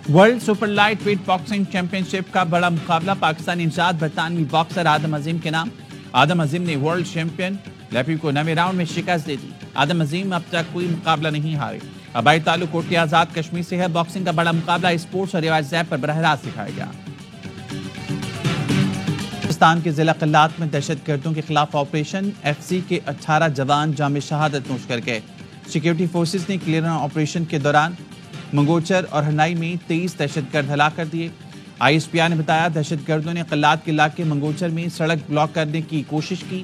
World super lightweight boxing championship کا بڑا مقابلہ پاکستانی نژاد برطانوی باکسر آدم عظیم کے نام۔ آدم عظیم نے ورلڈ چیمپئن لیپی کو 9ویں راؤنڈ میں شکست دے دی۔ آدم عظیم اب تک کوئی مقابلہ نہیں ہارے۔ آبائی تعلق کوٹلی آزاد کشمیر سے ہے۔ باکسنگ کا بڑا مقابلہ اسپورٹس اور ریوائز ایپ پر براہ راست دکھایا گیا۔ پاکستان کے ضلع قلات میں دہشت گردوں کے خلاف آپریشن FCC کے 18 جوان جام شہادت نوش کر گئے۔ سیکیورٹی فورسز نے کلیئرنس آپریشن کے دوران منگوچر اور ہرنائی میں 23 دہشت گرد ہلاک کر دیے۔ ISPR نے بتایا دہشت گردوں نے قلات کے علاقے منگوچر میں سڑک بلاک کرنے کی کوشش کی۔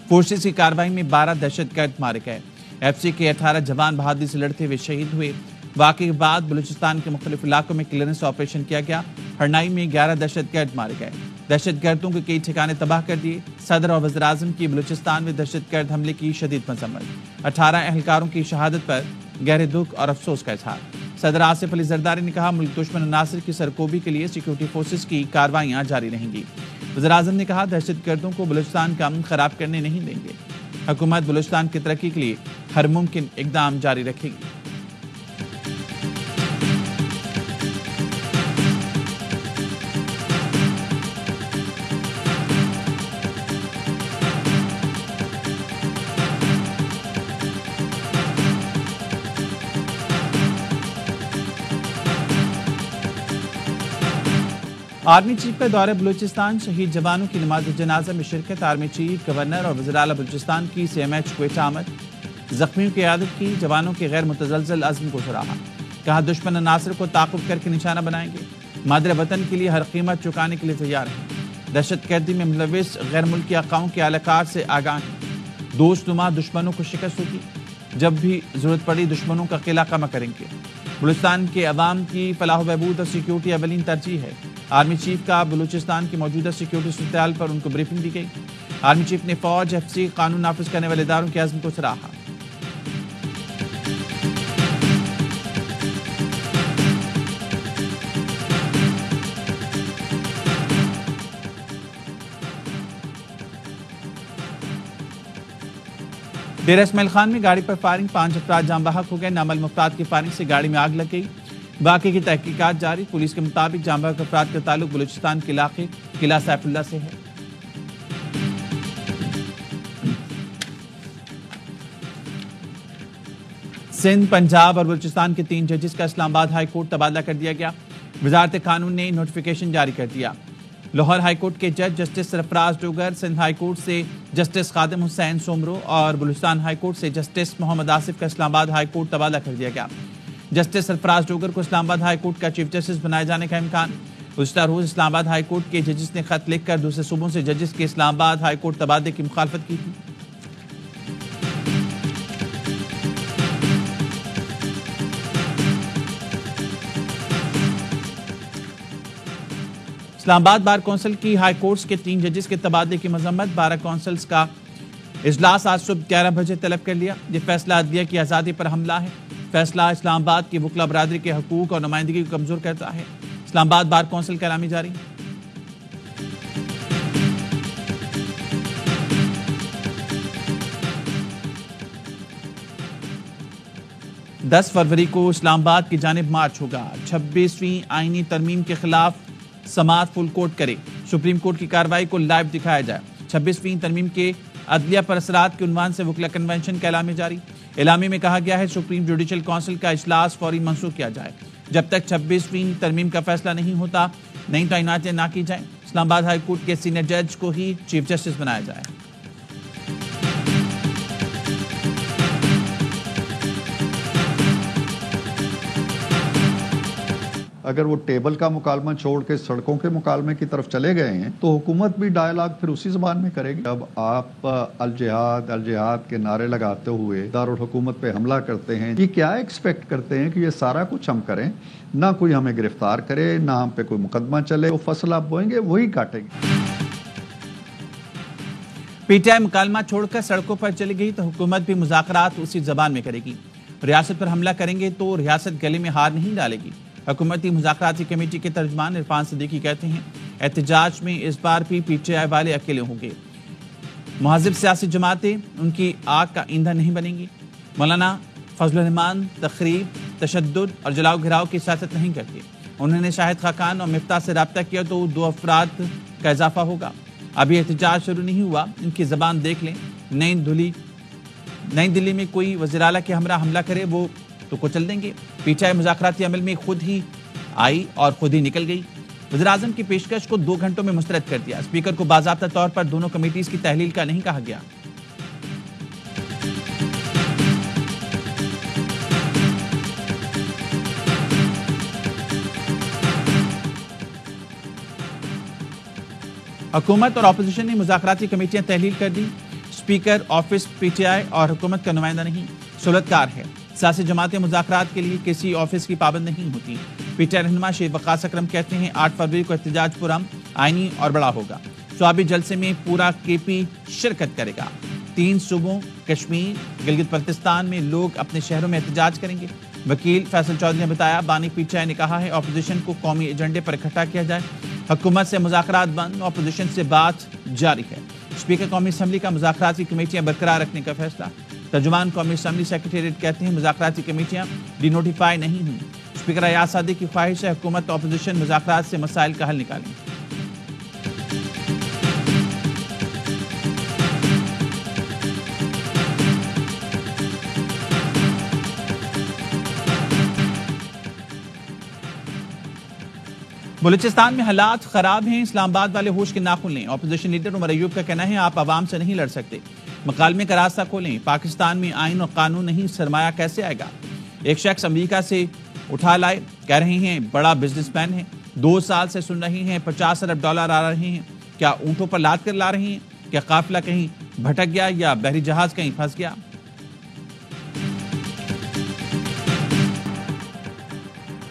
فورسز کی کارروائی میں 12 دہشت گرد مارے گئے۔ FCC کے 18 جوان بہادری سے لڑتے ہوئے شہید ہوئے۔ واقعے کے بعد بلوچستان کے مختلف علاقوں میں کلیئرنس آپریشن کیا گیا۔ ہرنائی میں 11 دہشت گرد مارے گئے۔ دہشت گردوں کے کئی ٹھکانے تباہ کر دیے۔ صدر اور وزیر اعظم کی بلوچستان میں دہشت گرد حملے کی شدید مذمت۔ 18 اہلکاروں کی شہادت پر گہرے دکھ اور افسوس کا اظہار۔ صدر آصف علی زرداری نے کہا ملک دشمن عناصر کی سرکوبی کے لیے سیکیورٹی فورسز کی کارروائیاں جاری رہیں گی۔ وزیر اعظم نے کہا دہشت گردوں کو بلوچستان کا امن خراب کرنے نہیں دیں گے۔ حکومت بلوچستان کی ترقی کے لیے ہر ممکن اقدام جاری رکھے گی۔ آرمی چیف کا دورہ بلوچستان، شہید جوانوں کی نماز جنازہ میں شرکت۔ آرمی چیف، گورنر اور وزیر اعلیٰ بلوچستان کی CMH کوئٹہ آمد۔ زخمیوں کی عیادت کی، جوانوں کے غیر متزلزل عزم کو سراہا۔ کہا دشمن عناصر کو تعاقب کر کے نشانہ بنائیں گے، مادر وطن کے لیے ہر قیمت چکانے کے لیے تیار ہیں۔ دہشت گردی میں ملوث غیر ملکی آقاؤں کے اہلکار سے آگاہ ہیں۔ دوست نما دشمنوں کو شکست ہوگی، جب بھی ضرورت پڑی دشمنوں کا قلعہ قمع کریں گے۔ بلوچستان کے عوام کی فلاح و بہبود اور سیکیورٹی اولین ترجیح ہے۔ آرمی چیف کا بلوچستان کی موجودہ سیکیورٹی صورتحال پر ان کو بریفنگ دی گئی۔ آرمی چیف نے فوج، FCC، قانون نافذ کرنے والے اداروں کے عزم کو سراہا۔ ڈیرہ اسماعیل خان میں گاڑی پر فائرنگ، 5 افراد جاں بحق ہو گئے۔ نامعلوم افراد کی فائرنگ سے گاڑی میں آگ لگ گئی۔ واقعے کی تحقیقات جاری۔ پولیس کے مطابق جاں بحق افراد کا تعلق بلوچستان کے علاقے قلعہ سیف اللہ سے ہے۔ سندھ، پنجاب اور بلوچستان کے 3 ججز کا اسلام آباد ہائی کورٹ تبادلہ کر دیا گیا۔ وزارت قانون نے نوٹیفیکیشن جاری کر دیا۔ لاہور ہائی کورٹ کے جج جسٹس سرفراز ڈوگر، سندھ ہائی کورٹ سے جسٹس خادم حسین سومرو اور بلوچستان ہائی کورٹ سے جسٹس محمد آصف کا اسلام آباد ہائی کورٹ تبادلہ کر دیا گیا۔ جسٹس سرفراز ڈوگر کو اسلام آباد ہائی کورٹ کا چیف جسٹس بنائے جانے کا امکان۔ گزشتہ روز اسلام آباد ہائی کورٹ کے ججز نے خط لکھ کر دوسرے صوبوں سے ججز کے اسلام آباد ہائی کورٹ تبادلے کی مخالفت کی تھی۔ اسلام آباد بار کونسل کی ہائی کورٹس کے 3 ججز کے تبادلے کی مذمت۔ 12 کونسلز کا اجلاس آج صبح 11 بجے طلب کر لیا۔ یہ فیصلہ عدلیہ کی آزادی پر حملہ ہے۔ فیصلہ اسلام آباد کی وکلا برادری کے حقوق اور نمائندگی کو کمزور کرتا ہے۔ اسلام آباد بار کونسل کا اعلامیہ جاری۔ دس فروری کو اسلام آباد کی جانب مارچ ہوگا۔ 26ویں آئینی ترمیم کے خلاف سماعت فل کورٹ کرے، سپریم کورٹ کی کارروائی کو لائیو دکھایا جائے۔ 26ویں ترمیم کے عدلیہ پر اثرات کے عنوان سے وکلا کنونشن کا اعلامیہ جاری۔ اعلامیہ میں کہا گیا ہے سپریم جوڈیشل کونسل کا اجلاس فوری منسوخ کیا جائے۔ جب تک 26ویں ترمیم کا فیصلہ نہیں ہوتا نئی تعیناتیں نہ کی جائیں۔ اسلام آباد ہائی کورٹ کے سینئر جج کو ہی چیف جسٹس بنایا جائے۔ اگر وہ ٹیبل کا مکالمہ چھوڑ کے سڑکوں کے مکالمے کی طرف چلے گئے ہیں تو حکومت بھی ڈائیلاگ پھر اسی زبان میں کرے گی۔ اب آپ الجہاد الجہاد کے نعرے لگاتے ہوئے دارالحکومت پہ حملہ کرتے ہیں، یہ کیا ایکسپیکٹ کرتے ہیں کہ یہ سارا کچھ ہم کریں، نہ کوئی ہمیں گرفتار کرے، نہ ہم پہ کوئی مقدمہ چلے، وہ فصل آپ بوئیں گے وہی کاٹیں گے۔ PTI مکالمہ چھوڑ کر سڑکوں پر چلی گئی تو حکومت بھی مذاکرات اسی زبان میں کرے گی۔ ریاست پر حملہ کریں گے تو ریاست گلے میں ہار نہیں ڈالے گی۔ حکومتی مذاکراتی کمیٹی کے ترجمان عرفان صدیقی کہتے ہیں احتجاج میں اس بار بھی PTI والے اکیلے ہوں گے۔ مہذب سیاسی جماعتیں ان کی آگ کا ایندھن نہیں بنیں گی۔ مولانا فضل الرحمان تخریب، تشدد اور جلاؤ گھراؤ کی سیاست نہیں کرتے۔ انہوں نے شاہد خاقان اور مفتاح سے رابطہ کیا تو 2 افراد کا اضافہ ہوگا۔ ابھی احتجاج شروع نہیں ہوا، ان کی زبان دیکھ لیں۔ نئی دلی میں کوئی وزیراعلیٰ کے ہمراہ حملہ کرے وہ تو کچل دیں گے۔ پی ٹی آئی مذاکراتی عمل میں خود ہی آئی اور خود ہی نکل گئی۔ وزیراعظم کی پیشکش کو 2 گھنٹوں میں مسترد کر دیا۔ اسپیکر کو باضابطہ طور پر دونوں کمیٹیز کی تحلیل کا نہیں کہا گیا۔ حکومت اور اپوزیشن نے مذاکراتی کمیٹیاں تحلیل کر دی۔ Speaker office P T I اور حکومت کا نمائندہ نہیں، سہولتکار ہے۔ سیاسی جماعتیں مذاکرات کے لیے کسی آفس کی پابند نہیں ہوتی۔ پی ٹی آئی رہنما شہید وقاص اکرم کہتے ہیں 8 فروری کو احتجاج پرام، آئینی اور بڑا ہوگا۔ صوابی جلسے میں پورا کے پی شرکت کرے گا۔ 3 صوبوں کشمیر، گلگت بلتستان میں لوگ اپنے شہروں میں احتجاج کریں گے۔ وکیل فیصل چودھری نے بتایا بانی پی ٹی آئی نے کہا ہے اپوزیشن کو قومی ایجنڈے پر اکٹھا کیا جائے۔ حکومت سے مذاکرات بند، اپوزیشن سے بات جاری ہے۔ اسپیکر قومی اسمبلی کا مذاکراتی کمیٹیاں برقرار رکھنے کا فیصلہ۔ ترجمان قومی اسمبلی سیکریٹریٹ کہتے ہیں مذاکراتی کمیٹیاں ڈی نوٹیفائی نہیں ہوئیں۔ اسپیکر ایاز صادق کی خواہش ہے حکومت اور اپوزیشن مذاکرات سے مسائل کا حل نکالیں۔ بلوچستان میں حالات خراب ہیں، اسلام آباد والے ہوش کے ناخن لیں۔ اپوزیشن لیڈر عمر ایوب کا کہنا ہے آپ عوام سے نہیں لڑ سکتے، مکالمے کا راستہ کھولیں۔ پاکستان میں آئین اور قانون نہیں، سرمایہ کیسے آئے گا؟ ایک شخص امریکہ سے اٹھا لائے، کہہ رہے ہیں بڑا بزنس مین ہے، 2 سال سے سن رہے ہیں 50 ارب ڈالر آ رہے ہیں۔ کیا اونٹوں پر لاد کر لا رہے ہیں؟ کیا قافلہ کہیں بھٹک گیا یا بحری جہاز کہیں پھنس گیا؟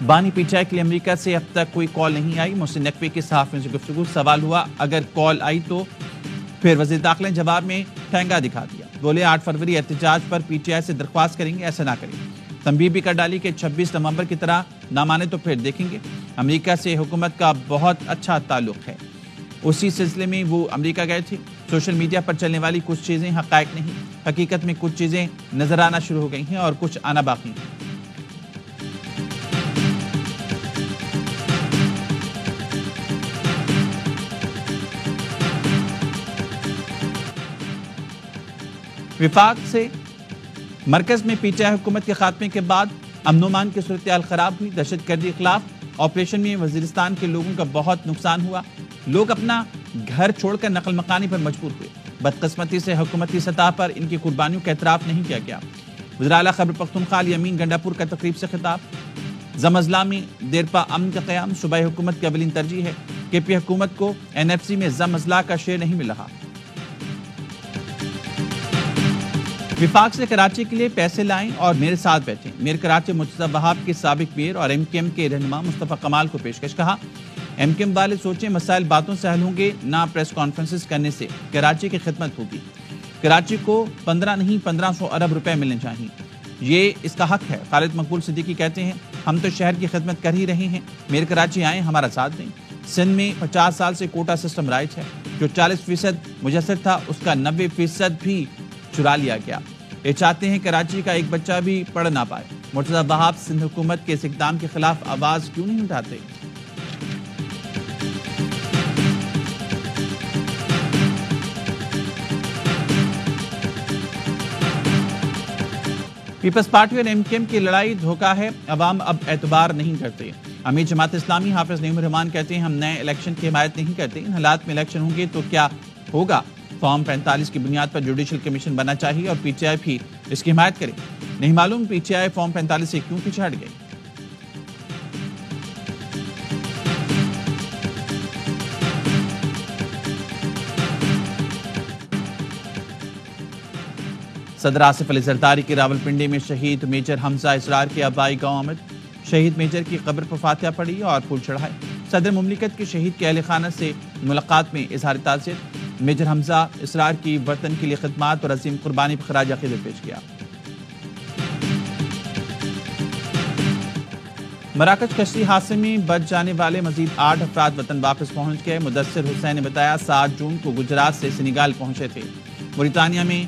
بانی پی ٹی آئی کے لیے امریکہ سے اب تک کوئی کال نہیں آئی۔ محسن نقوی کے صحافیوں سے گفتگو، سوال ہوا اگر کال آئی تو پھر وزیر داخلہ نے جواب میں ٹھنگا دکھا دیا، بولے 8 فروری احتجاج پر پی ٹی آئی سے درخواست کریں گے، ایسا نہ کریں۔ تنبیہ بھی کر ڈالی کہ 26 نومبر کی طرح نہ مانے تو پھر دیکھیں گے۔ امریکہ سے حکومت کا بہت اچھا تعلق ہے، اسی سلسلے میں وہ امریکہ گئے تھے۔ سوشل میڈیا پر چلنے والی کچھ چیزیں حقائق نہیں، حقیقت میں کچھ چیزیں نظر آنا شروع ہو گئی ہیں اور کچھ آنا باقی ہیں۔ وفاق سے مرکز میں پی ٹی آئی حکومت کے خاتمے کے بعد امن و امان کی صورتحال خراب ہوئی۔ دہشت گردی کے خلاف آپریشن میں وزیرستان کے لوگوں کا بہت نقصان ہوا، لوگ اپنا گھر چھوڑ کر نقل مکانی پر مجبور ہوئے۔ بدقسمتی سے حکومتی سطح پر ان کی قربانیوں کا اعتراف نہیں کیا گیا۔ وزیر اعلیٰ خیبر پختونخوا یمین گنڈاپور کا تقریب سے خطاب، زم اضلاع میں دیرپا امن کا قیام صوبائی حکومت کی اولین ترجیح ہے۔ کے پی حکومت کو این ایف سی میں زم اضلاع کا شیئر نہیں مل رہا۔ وفاق سے کراچی کے لیے پیسے لائیں اور میرے ساتھ بیٹھیں، میئر کراچی مرتضی وہاب کے سابق میئر اور ایم کیو ایم کے رہنما مصطفیٰ کمال کو پیشکش، کہا ایم کیو ایم والے سوچیں مسائل باتوں سے حل ہوں گے، نہ پریس کانفرنسز کرنے سے۔ کراچی کی خدمت ہوگی، کراچی کو 15 نہیں 1500 ارب روپے ملنے چاہیے، یہ اس کا حق ہے۔ خالد مقبول صدیقی کہتے ہیں ہم تو شہر کی خدمت کر ہی رہے ہیں، میئر کراچی آئیں ہمارا ساتھ دیں۔ سندھ میں 50 سال سے کوٹا سسٹم رائج ہے، جو 40% مجسر تھا اس کا 90% بھی چرا لیا گیا۔ یہ چاہتے ہیں کراچی کا ایک بچہ بھی پڑھ نہ پائے۔ مرتضی وہاب سندھ حکومت کے اس اقدام کے خلاف آواز کیوں نہیں اٹھاتے؟ پیپلز پارٹی اور ایم کیو ایم کی لڑائی دھوکہ ہے، عوام اب اعتبار نہیں کرتے۔ امیر جماعت اسلامی حافظ نعیم الرحمان کہتے ہیں ہم نئے الیکشن کی حمایت نہیں کرتے، ان حالات میں الیکشن ہوں گے تو کیا ہوگا؟ فارم 45 کی بنیاد پر جوڈیشل کمیشن بننا چاہیے اور پی ٹی آئی بھی اس کی حمایت کرے۔ نہیں معلوم پی ٹی آئی فارم 45 سے کیوں پیچھے ہٹ گئی۔ صدر آصف علی زرداری کی راولپنڈی میں شہید میجر حمزہ اسرار کے آبائی گاؤں آمد، شہید میجر کی قبر پر فاتحہ پڑھی اور پھول چڑھائے۔ صدر مملکت کے شہید کے اہل خانہ سے ملاقات میں اظہار تعزیت، میجر حمزہ اسرار کی وطن کے لیے خدمات اور عظیم قربانی پر خراج عقیدت پیش کیا۔ مراکش کشتی حادثے میں بچ جانے والے مزید 8 افراد وطن واپس پہنچ گئے۔ مدثر حسین نے بتایا 7 جون کو گجرات سے سینیگال پہنچے تھے، موریٹانیہ میں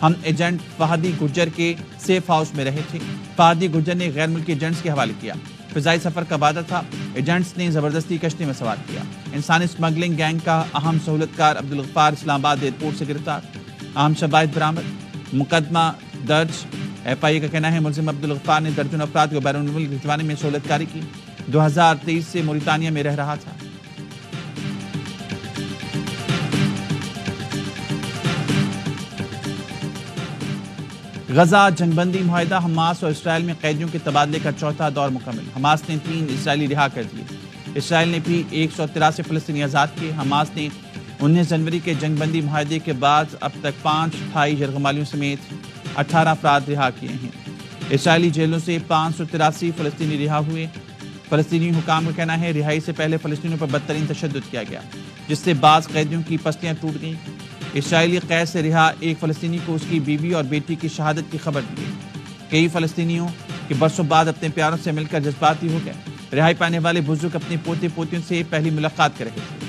ہم ایجنٹ فہدی گجر کے سیف ہاؤس میں رہے تھے۔ فہدی گجر نے غیر ملکی ایجنٹس کے حوالے کیا۔ فضائی سفر کا وعدہ تھا، ایجنٹس نے زبردستی کشتی میں سوار کیا۔ انسانی اسمگلنگ گینگ کا اہم سہولتکار عبدالغفار اسلام آباد ایئرپورٹ سے گرفتار، اہم شواہد برآمد، مقدمہ درج۔ ایف آئی اے کا کہنا ہے ملزم عبدالغفار نے درجنوں افراد کو بیرون ملک بھجوانے میں سہولت کاری کی، 2023 سے موریتانیہ میں رہ رہا تھا۔ غزہ جنگ بندی معاہدہ، حماس اور اسرائیل میں قیدیوں کے تبادلے کا چوتھا دور مکمل، حماس نے 3 اسرائیلی رہا کر دیے، اسرائیل نے بھی 183 فلسطینی آزاد کیے۔ حماس نے 19 جنوری کے جنگ بندی معاہدے کے بعد اب تک 5 تھائی یرغمالیوں سمیت 18 افراد رہا کیے ہیں۔ اسرائیلی جیلوں سے 583 فلسطینی رہا ہوئے۔ فلسطینی حکام کا کہنا ہے رہائی سے پہلے فلسطینیوں پر بدترین تشدد کیا گیا، جس سے بعض قیدیوں کی پسلیاں ٹوٹ گئیں۔ اسرائیلی قید سے رہا ایک فلسطینی کو اس کی بیوی اور بیٹی کی شہادت کی خبر دی گئی۔ کئی فلسطینیوں کے برسوں بعد اپنے پیاروں سے مل کر جذباتی ہو گئے۔ رہائی پانے والے بزرگ اپنے پوتے پوتیوں سے پہلی ملاقات کر رہے تھے۔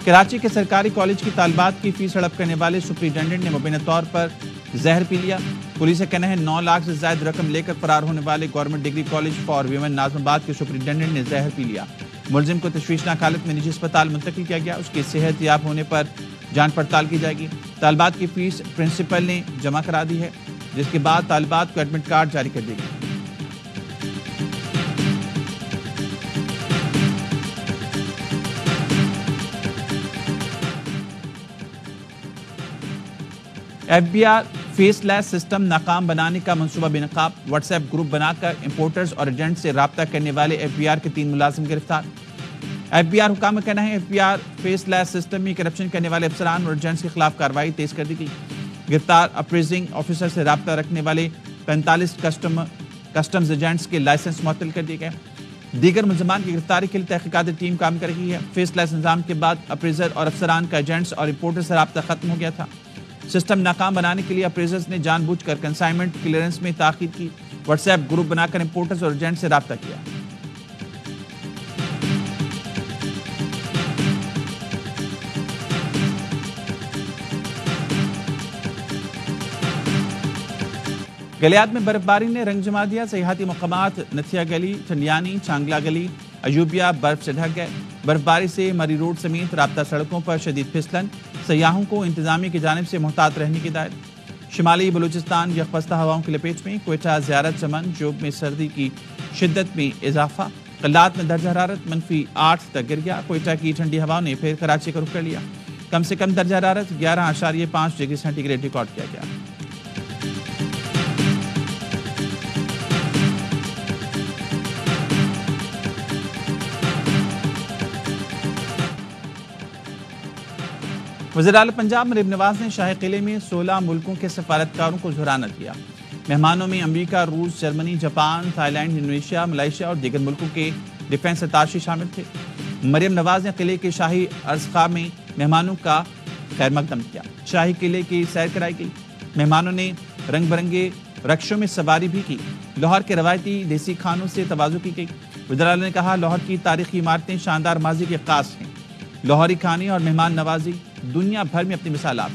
کراچی کے سرکاری کالج کی طالبات کی فیس ہڑپ کرنے والے سپرنٹینڈنٹ نے مبینہ طور پر زہر پی لیا۔ پولیس کا کہنا ہے 9 لاکھ سے زائد رقم لے کر فرار ہونے والے government degree college for women Nazimabad کے سپرنٹینڈنٹ نے زہر پی لیا۔ ملزم کو تشویشناک حالت میں نجی اسپتال منتقل کیا گیا، اس کی صحت یاب ہونے پر جانچ پڑتال کی جائے گی۔ طالبات کی فیس پرنسپل نے جمع کرا دی ہے، جس کے بعد طالبات کو ایڈمٹ کارڈ جاری کر دے گی۔ F B R faceless system ناکام بنانے کا منصوبہ بے نقاب، واٹس ایپ گروپ بنا کر امپورٹرز اور ایجنٹ سے رابطہ کرنے والے ایف بی آر کے 3 ملازم گرفتار۔ ایف بی آر حکام کا کہنا ہے F B R faceless system میں کرپشن کرنے والے افسران اور ایجنٹس کے خلاف کارروائی تیز کر دی گئی۔ گرفتار اپریزنگ آفیسر سے رابطہ رکھنے والے 45 کسٹمز ایجنٹس کے لائسنس معطل کر دیے گئے۔ دیگر ملزمان کی گرفتاری کے لیے تحقیقاتی ٹیم کام کر رہی ہے۔ فیس لیس نظام کے بعد اپریزر اور افسران کا ایجنٹس اور امپورٹر سے رابطہ ختم ہو گیا تھا۔ سسٹم ناکام بنانے کے لیے اپریزرز نے جان بوجھ کر کنسائنمنٹ کلیئرنس میں تاخیر کی، واٹس ایپ گروپ بنا کر امپورٹرز اور ایجنٹ سے رابطہ کیا۔ گلیات میں برف باری نے رنگ جما دیا، سیاحتی مقامات نتھیا گلی، ٹھنڈیانی، چانگلہ گلی، ایوبیہ برف سے ڈھک گئے۔ برف باری سے مری روڈ سمیت رابطہ سڑکوں پر شدید پھسلن، سیاحوں کو انتظامیہ کی جانب سے محتاط رہنے کی ہدایت۔ شمالی بلوچستان یکپستہ ہواؤں کی لپیٹ میں، کوئٹہ زیارت چمن جوب میں سردی کی شدت میں اضافہ، قلات میں درجہ حرارت -8 تک گر گیا۔ کوئٹہ کی ٹھنڈی ہواؤں نے پھر کراچی کا رخ کر لیا، کم سے کم درجہ حرارت 11.5 ڈگری سینٹی گریڈ ریکارڈ کیا گیا۔ وزیر اعلیٰ پنجاب مریم نواز نے شاہی قلعے میں 16 ملکوں کے سفارتکاروں کو ظہرانہ کیا۔ مہمانوں میں امریکہ، روس، Germany, Japan, Thailand, Indonesia, Malaysia اور دیگر ملکوں کے ڈیفنس اتاشی شامل تھے۔ مریم نواز نے قلعے کے شاہی ارزخواہ میں مہمانوں کا خیر مقدم کیا۔ شاہی قلعے کی سیر کرائی گئی، مہمانوں نے رنگ برنگے رکشوں میں سواری بھی کی۔ لاہور کے روایتی دیسی کھانوں سے تواضع کی گئی۔ وزیر اعلیٰ نے کہا لاہور کی تاریخی عمارتیں شاندار ماضی کے عکاس ہیں، لاہوری کھانے اور مہمان نوازی دنیا بھر میں اپنی مثال آپ